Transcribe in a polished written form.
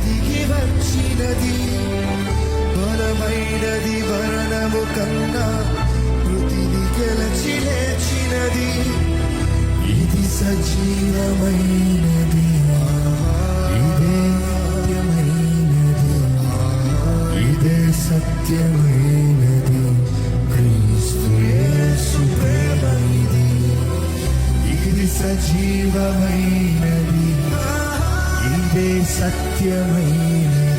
దిగి వచ్చినది, బలమైనది మరణము కన్నా మృతిని గెలిచి లేచినది. ఇది సజీవమైనది, ఇదే నిత్యమైనది, ఇదే సత్యమైనది. క్రీస్తు యేసు ప్రేమ ఇది. ఇది సజీవమైనది, ఇదే సత్యమైనది,